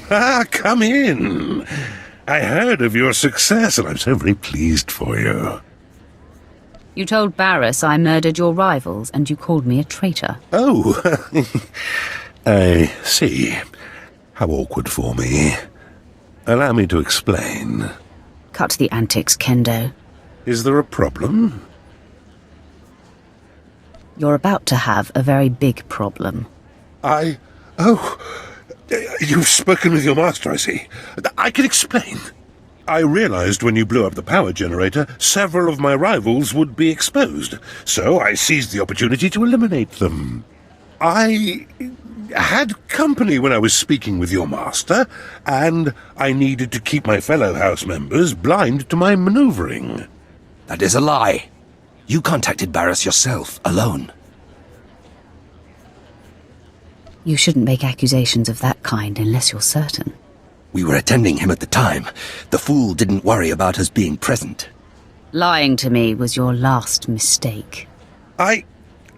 Come in. I heard of your success, and I'm so very pleased for you. You told Baras I murdered your rivals, and you called me a traitor. Oh, I see. How awkward for me. Allow me to explain. Cut the antics, Kendoh. Is there a problem? You're about to have a very big problem. You've spoken with your master, I see. I can explain. I realized when you blew up the power generator, several of my rivals would be exposed, so I seized the opportunity to eliminate them. I had company when I was speaking with your master, and I needed to keep my fellow house members blind to my maneuvering. That is a lie. You contacted Baras yourself, alone. You shouldn't make accusations of that kind unless you're certain. We were attending him at the time. The fool didn't worry about us being present. Lying to me was your last mistake. I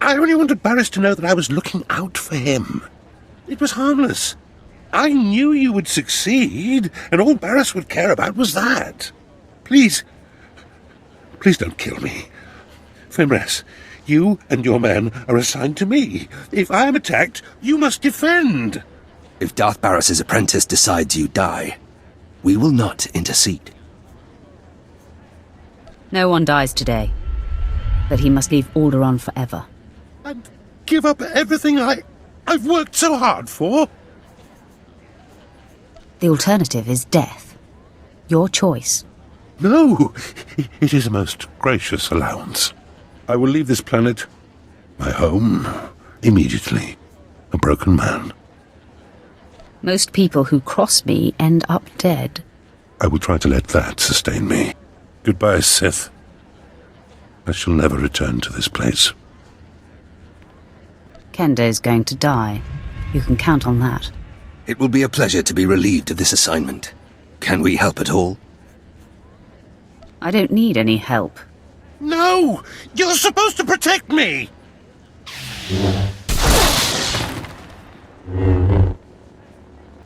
only wanted Baras to know that I was looking out for him. It was harmless. I knew you would succeed, and all Baras would care about was that. Please don't kill me. Fimres, you and your men are assigned to me. If I am attacked, you must defend. If Darth Baras' apprentice decides you die, we will not intercede. No one dies today, but he must leave Alderaan forever. I'd give up everything I've worked so hard for. The alternative is death. Your choice. No, it is a most gracious allowance. I will leave this planet, my home, immediately, a broken man. Most people who cross me end up dead. I will try to let that sustain me. Goodbye, Sith. I shall never return to this place. Kendoh's going to die. You can count on that. It will be a pleasure to be relieved of this assignment. Can we help at all? I don't need any help. No! You're supposed to protect me!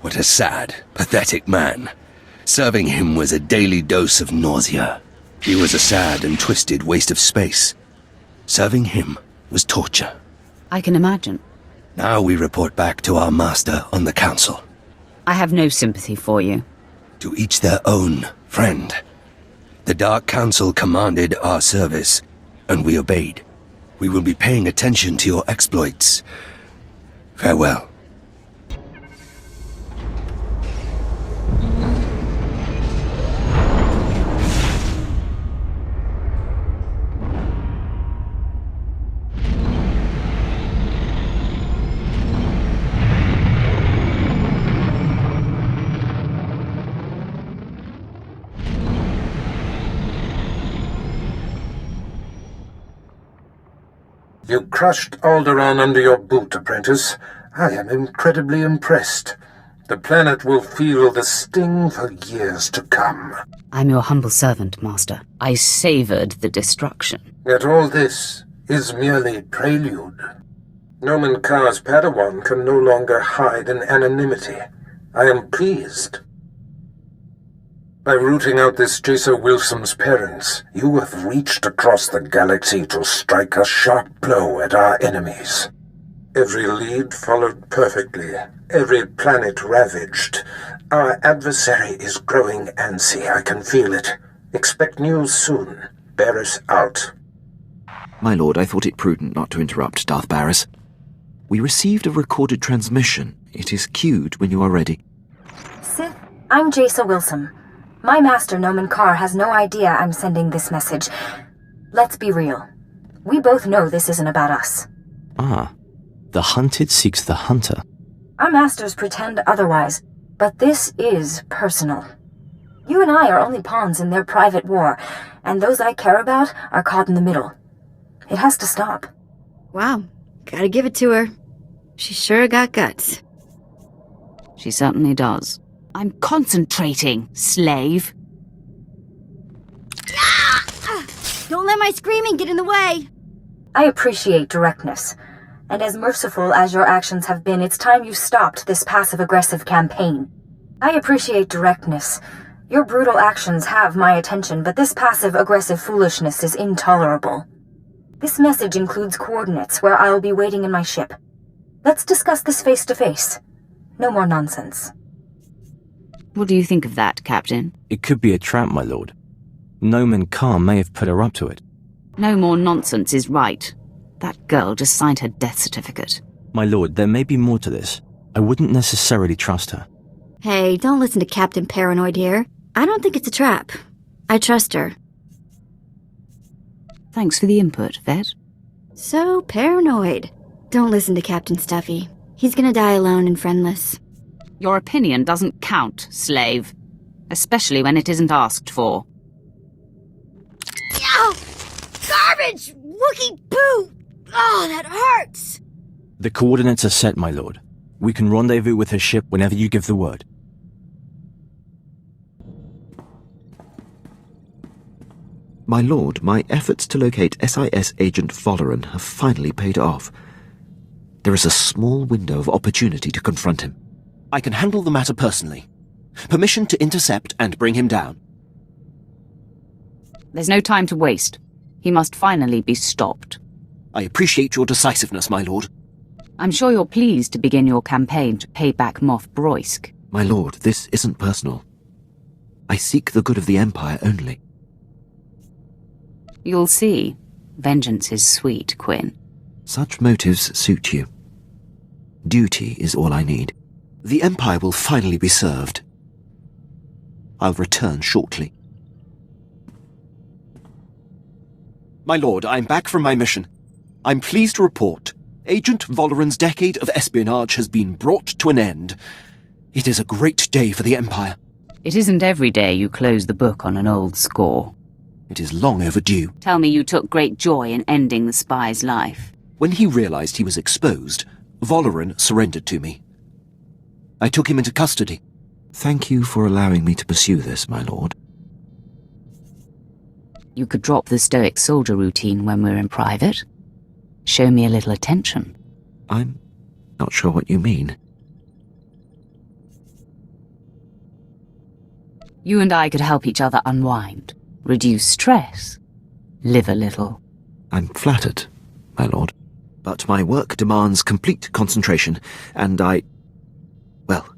What a sad, pathetic man. Serving him was a daily dose of nausea. He was a sad and twisted waste of space. Serving him was torture. I can imagine. Now we report back to our master on the council. I have no sympathy for you. To each their own, friend. The Dark Council commanded our service, and we obeyed. We will be paying attention to your exploits. Farewell. You crushed Alderaan under your boot, apprentice. I am incredibly impressed. The planet will feel the sting for years to come. I'm your humble servant, Master. I savored the destruction. Yet all this is merely prelude. Nomen Karr's Padawan can no longer hide in anonymity. I am pleased. By rooting out this Jason Wilson's parents, you have reached across the galaxy to strike a sharp blow at our enemies. Every lead followed perfectly, every planet ravaged. Our adversary is growing antsy, I can feel it. Expect news soon. Baras out. My lord, I thought it prudent not to interrupt Darth Baras. We received a recorded transmission. It is queued when you are ready. Sith, I'm Jason Wilson. My master, Nomen Karr, has no idea I'm sending this message. Let's be real. We both know this isn't about us. Ah, the hunted seeks the hunter. Our masters pretend otherwise, but this is personal. You and I are only pawns in their private war, and those I care about are caught in the middle. It has to stop. Wow, gotta give it to her. She sure got guts. She certainly does. I'm concentrating, slave. Don't let my screaming get in the way! I appreciate directness, and as merciful as your actions have been, it's time you stopped this passive-aggressive campaign. I appreciate directness. Your brutal actions have my attention, but this passive-aggressive foolishness is intolerable. This message includes coordinates where I'll be waiting in my ship. Let's discuss this face-to-face. No more nonsense. What do you think of that, Captain? It could be a trap, my lord. Noman Khan may have put her up to it. No more nonsense is right. That girl just signed her death certificate. My lord, there may be more to this. I wouldn't necessarily trust her. Hey, don't listen to Captain Paranoid here. I don't think it's a trap. I trust her. Thanks for the input, Vette. So paranoid. Don't listen to Captain Stuffy. He's gonna die alone and friendless. Your opinion doesn't count, slave. Especially when it isn't asked for. Ow! Garbage! Wookie poo! Oh, that hurts! The coordinates are set, my lord. We can rendezvous with her ship whenever you give the word. My lord, my efforts to locate SIS agent Alderaan have finally paid off. There is a small window of opportunity to confront him. I can handle the matter personally. Permission to intercept and bring him down. There's no time to waste. He must finally be stopped. I appreciate your decisiveness, my lord. I'm sure you're pleased to begin your campaign to pay back Moff Broisk. My lord, this isn't personal. I seek the good of the Empire only. You'll see. Vengeance is sweet, Quinn. Such motives suit you. Duty is all I need. The Empire will finally be served. I'll return shortly. My lord, I'm back from my mission. I'm pleased to report Agent Alderaan's decade of espionage has been brought to an end. It is a great day for the Empire. It isn't every day you close the book on an old score. It is long overdue. Tell me you took great joy in ending the spy's life. When he realized he was exposed, Alderaan surrendered to me. I took him into custody. Thank you for allowing me to pursue this, my lord. You could drop the stoic soldier routine when we're in private. Show me a little attention. I'm not sure what you mean. You and I could help each other unwind, reduce stress, live a little. I'm flattered, my lord. But my work demands complete concentration, and well,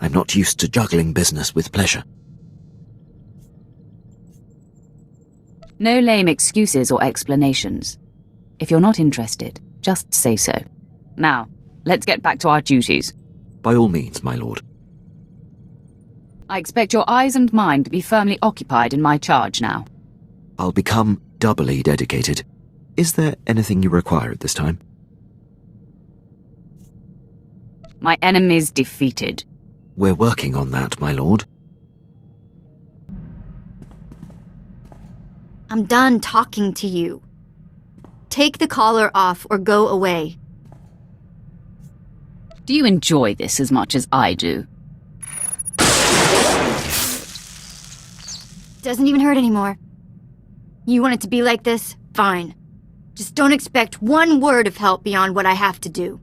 I'm not used to juggling business with pleasure. No lame excuses or explanations. If you're not interested, just say so. Now, let's get back to our duties. By all means, my lord. I expect your eyes and mind to be firmly occupied in my charge now. I'll become doubly dedicated. Is there anything you require at this time? My enemy's defeated. We're working on that, my lord. I'm done talking to you. Take the collar off or go away. Do you enjoy this as much as I do? Doesn't even hurt anymore. You want it to be like this? Fine. Just don't expect one word of help beyond what I have to do.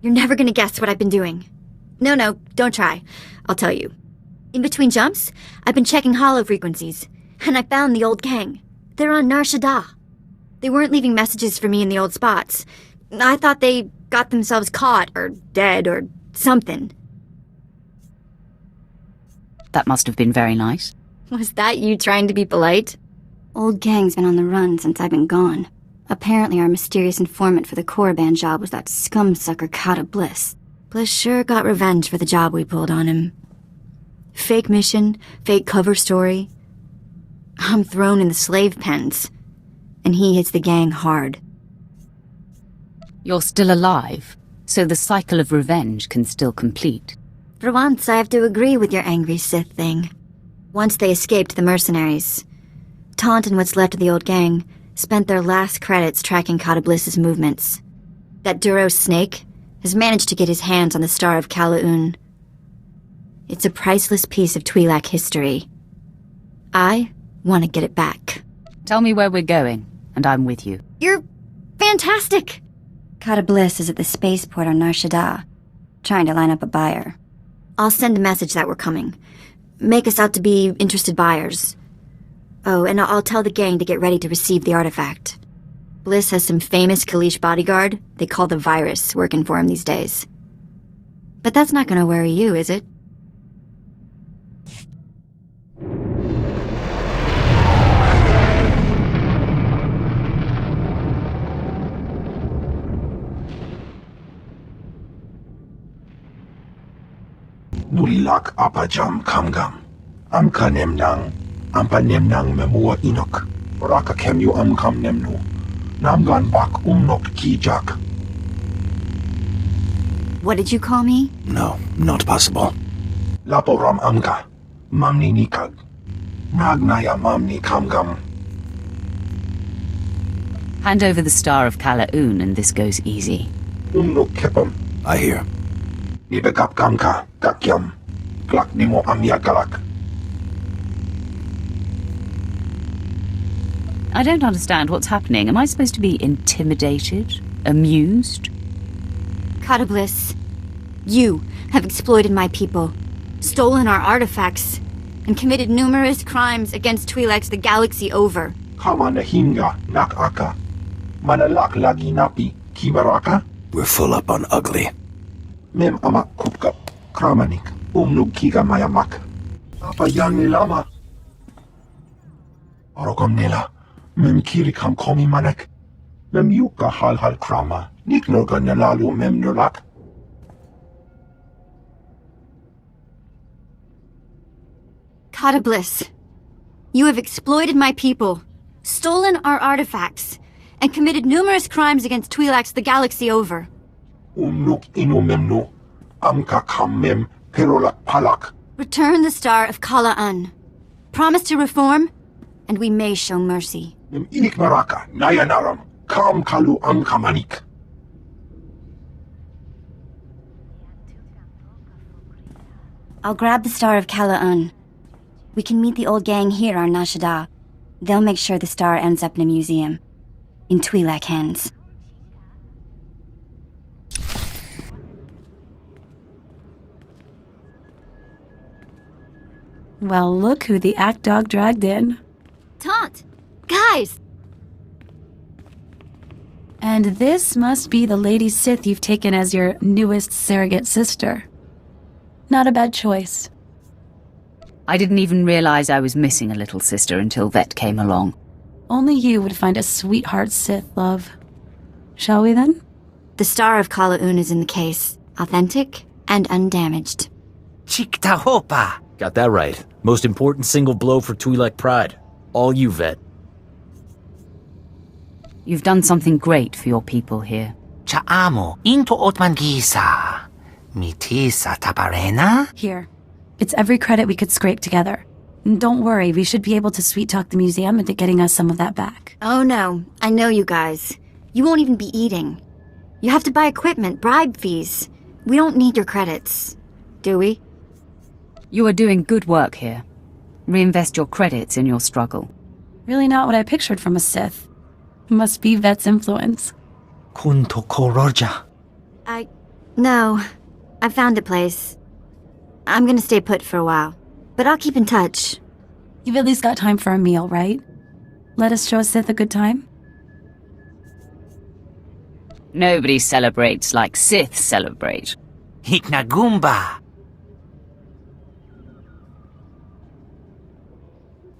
You're never gonna guess what I've been doing. No, don't try. I'll tell you. In between jumps, I've been checking holo frequencies, and I found the old gang. They're on Nar Shaddaa. They weren't leaving messages for me in the old spots. I thought they got themselves caught, or dead, or something. That must have been very nice. Was that you trying to be polite? Old gang's been on the run since I've been gone. Apparently our mysterious informant for the Korriban job was that scumsucker Kata Bliss. Bliss sure got revenge for the job we pulled on him. Fake mission, fake cover story. I'm thrown in the slave pens, and he hits the gang hard. You're still alive, so the cycle of revenge can still complete. For once, I have to agree with your angry Sith thing. Once they escaped the mercenaries, Taunt and what's left of the old gang spent their last credits tracking Kata Bliss's movements. That Duros snake has managed to get his hands on the Star of Kalaun. It's a priceless piece of Twi'lek history. I want to get it back. Tell me where we're going, and I'm with you. You're fantastic! Kata Bliss is at the spaceport on Nar Shaddaa, trying to line up a buyer. I'll send a message that we're coming. Make us out to be interested buyers. Oh, and I'll tell the gang to get ready to receive the artifact. Bliss has some famous Kalish bodyguard they call the Virus working for him these days. But that's not gonna worry you, is it? Nulilak apajam kamgam. Amka nemnang. Ampa nemnang memua inok. Raka kemyu amkam nemnu. Namgan bak umnok kijak. What did you call me? No, not possible. Laporam amka. Mamni nikag. Nagnaya mamni kamgam. Hand over the Star of Kalaun and this goes easy. Umnok kepam. I hear. Nibekap kamka. Kakyam. Klak nimo amya galak. I don't understand what's happening. Am I supposed to be intimidated? Amused? Kata Bliss, you have exploited my people, stolen our artifacts, and committed numerous crimes against Twi'leks the galaxy over. Kama nahinga nakaka. Manalak lagi napi kibaraka. We're full up on ugly. Mem amak kupkap. Kramanik. Umnug kiga mayamak. Apa yang nilama. Orogom nila. Mem kirikam komi manek. Mem yuka hal krama. Niknoga nalalu mem nulak. Kata Bliss, you have exploited my people, stolen our artifacts, and committed numerous crimes against Twi'leks the galaxy over. Umnuk inu memnu. Amka kam mem perolak palak. Return the Star of Kalaun. Promise to reform, and we may show mercy. Mem inik maraka. Nayanaram. Kam kalu amka manik. I'll grab the Star of Kalaun. We can meet the old gang here on Nar Shaddaa. They'll make sure the star ends up in a museum. In Twi'lek hands. Well, look who the act dog dragged in. Taunt! Guys! And this must be the Lady Sith you've taken as your newest surrogate sister. Not a bad choice. I didn't even realize I was missing a little sister until Vette came along. Only you would find a sweetheart Sith, love. Shall we then? The Star of Kalaun is in the case. Authentic and undamaged. Chiktahopa! Got that right. Most important single blow for Twi'lek pride. All you, Vette. You've done something great for your people here. Chaamo into Otman Gisa. Mitisa taparena? Here. It's every credit we could scrape together. And don't worry, we should be able to sweet-talk the museum into getting us some of that back. Oh no, I know you guys. You won't even be eating. You have to buy equipment, bribe fees. We don't need your credits. Do we? You are doing good work here. Reinvest your credits in your struggle. Really not what I pictured from a Sith. Must be Vette's influence. Kunto Koroja. No. I found a place. I'm gonna stay put for a while. But I'll keep in touch. You've at least got time for a meal, right? Let us show a Sith a good time? Nobody celebrates like Sith celebrate. Hiknagumba.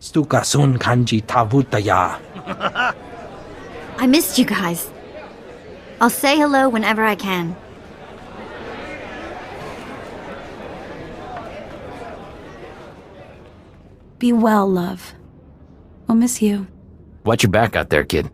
Stukasun kanji tavutaya. I missed you guys. I'll say hello whenever I can. Be well, love. We'll miss you. Watch your back out there, kid.